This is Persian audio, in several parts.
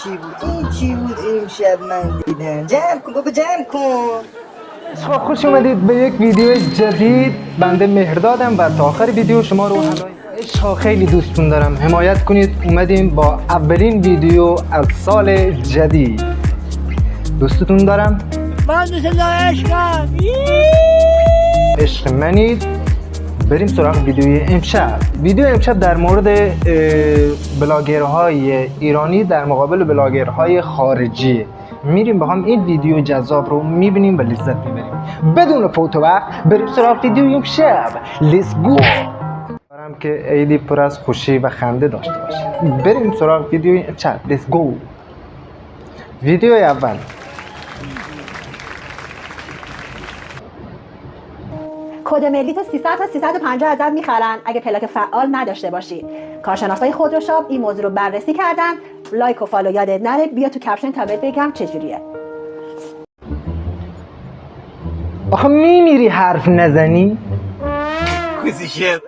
چی بود امشب من دیدم. جمع کن بابا، جمع کن. خب خوش اومدید به یک ویدیو جدید. بنده مهردادم و تا آخر ویدیو شما رو عشقا خیلی دوستون دارم. حمایت کنید. اومدیم با اولین ویدیو از سال جدید. دوستتون دارم. من دوست دارم عشقم. عشق منید. بریم سراغ ویدیوی امشب. ویدیو امشب در مورد بلاگرهای ایرانی در مقابل بلاگرهای خارجی. میریم با هم این ویدیو جذاب رو میبینیم و لذت میبریم. بدون فوت وقت بریم سراغ ویدیو امشب. لیتس گو. دارم که عیدی پر از خوشی و خنده داشته باشه. بریم سراغ ویدیو امشب. لیتس گو. ویدیو اول. کد ملی تو 300 تا 350 ازت میخرن اگه پلاک فعال نداشته باشی. کارشناسای خودروشاپ این موضوع رو بررسی کردن. لایک و فالو یادت نره. بیا تو کپشن تا بهت بگم چجوریه. آخه میمیری حرف نزنی؟ کوزیشه.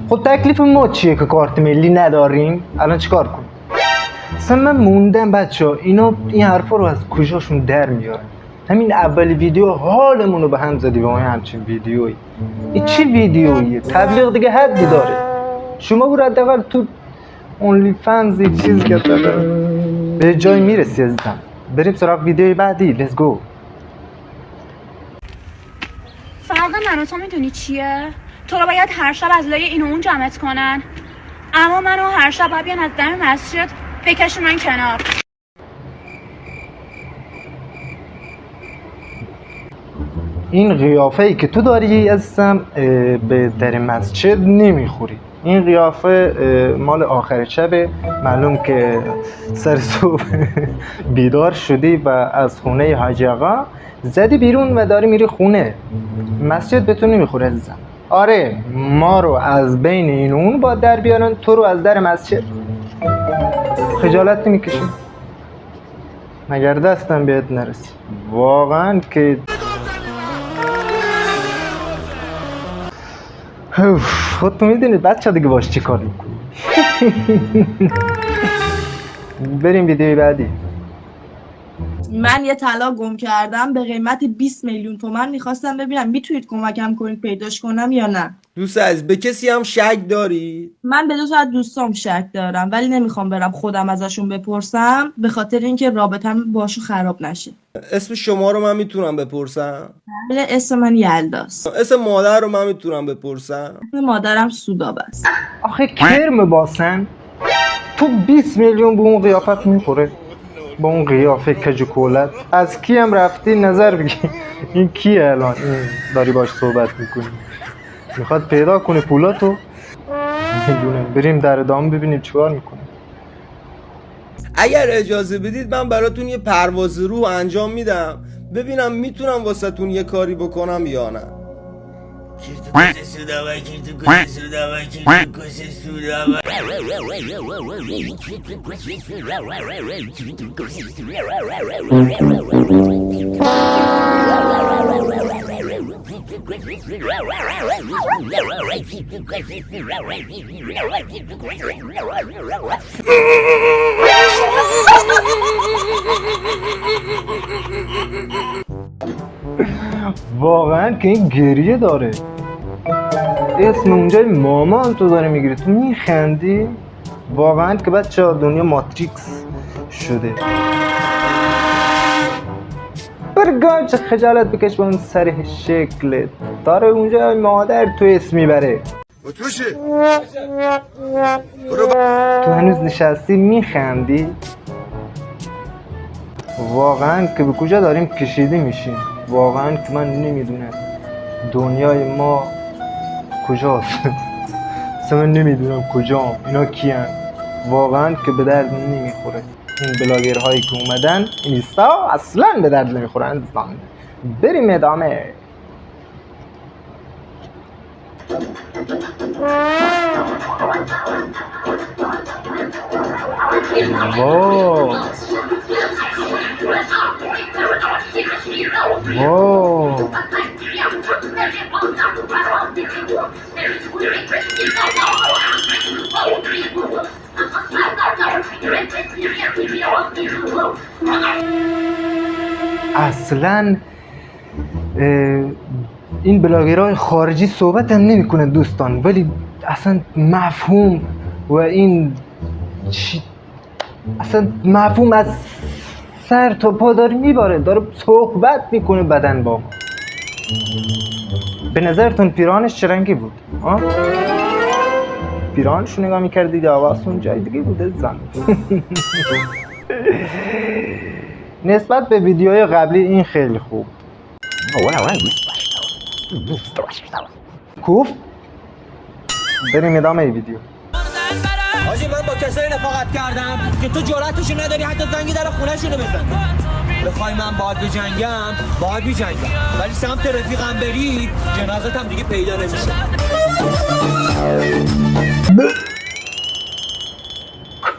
خب تکلیف ما چیه که کارت ملی نداریم؟ الان چیکار کنیم؟ اصلا من موندم بچه‌ها اینا این حرفا رو از کجاشون در میارن؟ همین اول ویدیو حالمون رو به هم زدی با همچین ویدیویی. این چی ویدیوییه؟ تبلیغ دیگه حدی داره. شما برو حداقل تو اونلی فنز یه چیزی که به جای میرسی عزیزم. بریم سراغ ویدیوی بعدی. لیتس گو. فرق من و تو میدونی چیه؟ تو رو باید هر شب از لای این و اون جمعت کنن، اما منو هر شب باید بیان از دم مسجد بکشون من کنار. این قیافه ای که تو داری عزیزم به در مسجد نمیخوری. این قیافه مال آخر شبه. معلوم که سر صبح بیدار شدی و از خونه حاجی آقا زدی بیرون و داری میری خونه. مسجد به تو نمیخوره عزیزم. آره ما رو از بین این و اون با در بیارن، تو رو از در مسجد. خجالت نمیکشی؟ مگر دستم بهت نرسی؟ واقعا که خودتون میدونید بچه دیگه باش چی کار میکنی. بریم ویدیوی بعدی. من یه طلا گم کردم به قیمت 20 میلیون تومان. میخواستم ببینم میتونید کمکم کنید پیداش کنم یا نه. دوست عزیز به کسی هم شک داری؟ من به 2 تا از دوستام شک دارم ولی نمیخوام برم خودم ازشون بپرسم به خاطر اینکه رابطم باشون خراب نشه. اسم شما رو من میتونم بپرسم؟ بله اسم من یلداست. اسم مادر رو من میتونم بپرسم؟ اسم مادرم سودابه است. آخه کرم باسن تو 20 میلیون به اون قیافت میخوره؟ با اون قیافه کجوکولت از کی هم رفتی نظر بگی این کیه الان این داری باش صحبت میکنی؟ میخواد پیدا کنه پولاتو؟ میدونم. بریم در ادامه ببینیم چیکار میکنه. اگر اجازه بدید من براتون یه پرواز روح انجام میدم ببینم میتونم واسهتون یه کاری بکنم یا نه. واقعا که این گریه داره. اسم اونجای مامان تو داره میگیری تو میخندی. واقعا که بچه دنیا ماتریکس شده. برگام چه خجالت بکش با اون سر شکلت. داره اونجا مادر تو اسم میبره. تو هنوز نشستی میخندی. واقعا که به کجا داریم کشیده میشیم. واقعا که من نمیدونم دنیای ما کجاست. اصلا من نمیدونم کجا اینا کیان. واقعا که به درد نمیخوره این بلاگرهایی که اومدن. اینستا اصلا به درد نمیخورن. بریم ادامه. واو واو اصلا این بلاگرهای خارجی صحبت هم نمی کنن دوستان، ولی اصلا مفهوم و این اصلا مفهوم از سر تا پا داره میباره، داره صحبت میکنه بدن با ما. به نظرتون پیراهنش چه رنگی بود؟ پیراهنش رو نگاه میکردید آوازتون جای دیگه بوده زن. نسبت به ویدیوهای قبلی این خیلی خوب. کوف بریم ادامه ویدیو. آجی من با کسایی رفاقت کردم که تو جرأتشو نداری حتی زنگی در خونه‌شونو بزنی. بخوای من باهات بجنگم باهات میجنگم، ولی سمت رفیقم بری جنازتم دیگه پیدا نمیشه.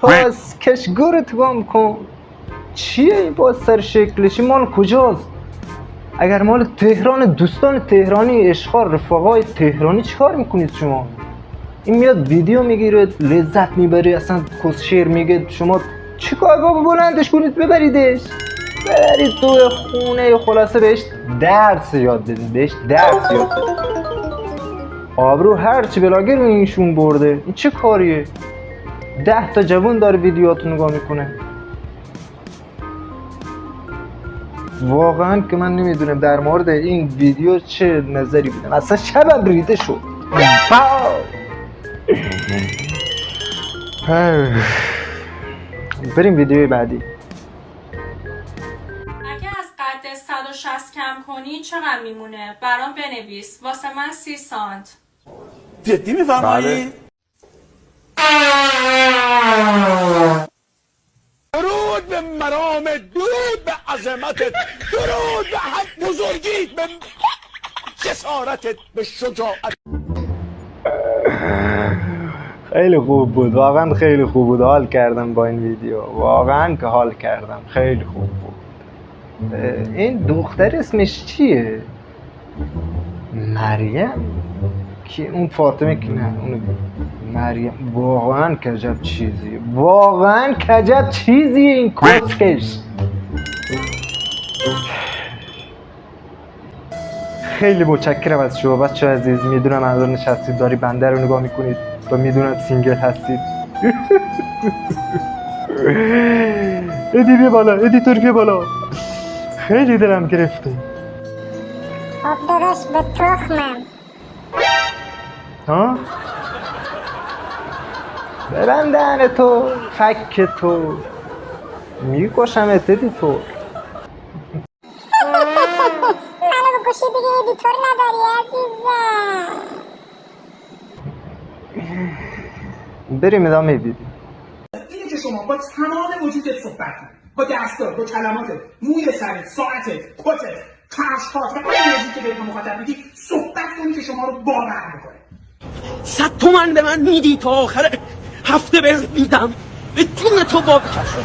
کاس گورت وام کن. چیه این باز سر شکلشی؟ مال کجاست؟ اگر مال تهران، دوستان تهرانی، اشخار، رفقای تهرانی چیکار میکنید شما؟ این میاد ویدیو میگیره لذت میبره، اصلا کس شعر میگه، شما چیکار بابا بلندش کنید ببریدش، برید تو خونه، خلاصه بهش درس یاد بدید، بهش درس یاد بدید. آبرو هرچی بلاگر اینشون برده، این چه کاریه؟ 10 تا جوون داره ویدیوهاتو نگاه میکنه. واقعا که من نمیدونم در مورد این ویدیو چه نظری بدم، اصلا شبم ریده شد. بریم ویدیوی بعدی. اگه از قد 160 کم کنی چقدر میمونه؟ برام بنویس. واسه من 30 سانت. جدی میفرمایی؟ درود به مرام، درود به عظمتت، درود به حد بزرگیت، به جسارتت، به شجاعت. خیلی خوب بود، واقعا خیلی خوب بود، حال کردم با این ویدیو، واقعا که حال کردم، خیلی خوب بود. این دختر اسمش چیه؟ مریم؟ کی اون فاطمه که نه اون مریم. واقعا کجب چیزیه، واقعا کجب چیزیه این کسکش. خیلی متشکرم از شما بچه عزیز. میدونم الان نشستید داری بنده رو نگاه میکنید و میدونم سینگل هستید. ادی بیا بالا، ادیتور بیا بالا، خیلی دلم گرفته. خب داداش به تخمم. ها؟ ببندن تو، فک تو، میکشمت ادیتور. منو بکشی دیگه ادیتور نداری عزیزم. بریم ادامه ویدیو. اینه که شما با تمام وجودت صحبت کنید، با دستات، با کلماتت، موی سرت، ساعتت، کتت، کفش‌هات و انرژی که بهت مخاطب میگی صحبت کنی که شما رو باور بکنه. 100 تومن به من میدی تا آخر هفته بهت میدم، به جون تو با بکشم،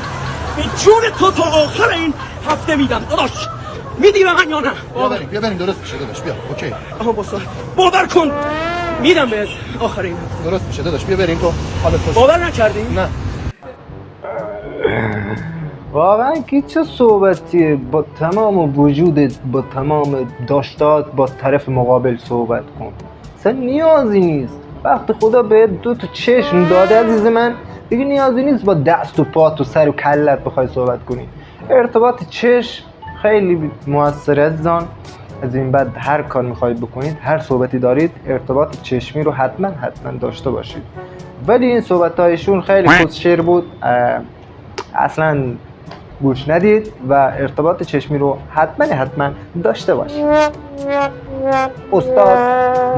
به جون تو تا آخر این هفته میدم. داداش میدی به من یا نه؟ بیا بریم درست میشه داداش، بیا اوکی. آها باور کن میدم بهت آخر این هفته. درست میشه داداش، بیا بریم تو حالت خوش. باور نکردی؟ نه واقعا که چه صحبتیه؟ با تمام وجودت، با تمام داشتات با طرف مقابل صحبت کن، اصلا نیازی نیست. وقتی خدا بهت 2 تا چشم داده عزیز من، دیگه نیازی نیست با دست و پات و سر و کلت بخوای صحبت کنی. ارتباط چشم خیلی موثر عزیزان. از این بعد هر کار میخواید بکنید، هر صحبتی دارید، ارتباط چشمی رو حتما داشته باشید. ولی این صحبت هایشون خیلی کسشعر بود، اصلا گوش ندید و ارتباط چشمی رو حتما داشته باشید. استاد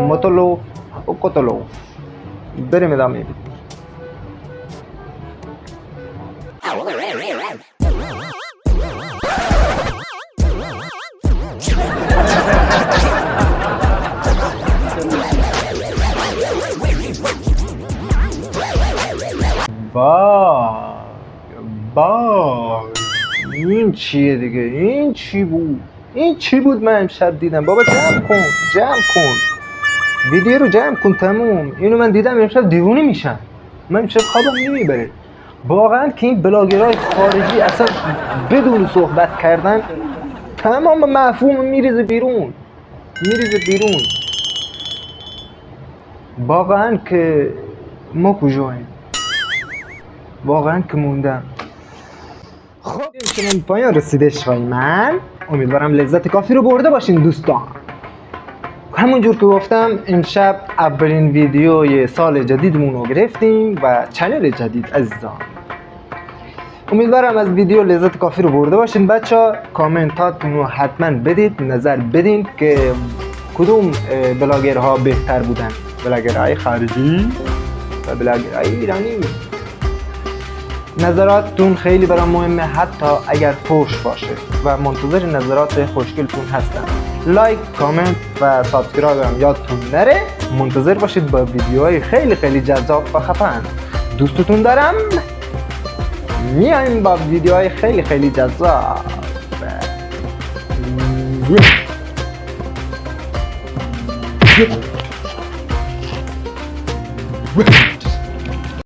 مطلوب و قطلوب. بریم ادامه بدیم. وای این چیه دیگه؟ این چی بود؟ این چی بود من امشب دیدم؟ بابا جمع کن ویدیو رو جمع کن تموم. اینو من دیدم امشب دیوونه میشم. من امشب خوابم نمیبره واقعا که این بلاگرهای خارجی اصلا بدون صحبت کردن تمام مفهوم میریزه بیرون. واقعا که ما کجاییم؟ واقعا که موندم. خب شما پایان رسیده عشقای من. امیدوارم لذت کافی رو برده باشین دوستان. همونجور که گفتم امشب اولین ویدیوی سال جدیدمون رو گرفتیم و چنل جدید عزیزان. امیدوارم از ویدیو لذت کافی رو برده باشین. بچه کامنتاتون رو حتما بدید، نظر بدین که کدوم بلاگرها بهتر بودن، بلاگرهای خارجی و بلاگرهای ایرانی. نظراتتون خیلی برام مهمه حتی اگر فحش باشه و منتظر نظرات خوشگلتون هستم. لایک، کامنت و سابسکرایب هم یادتون نره. منتظر باشید با ویدیوهای خیلی خیلی جذاب و خفن. دوستتون دارم. میایم با ویدیوهای خیلی خیلی جذاب.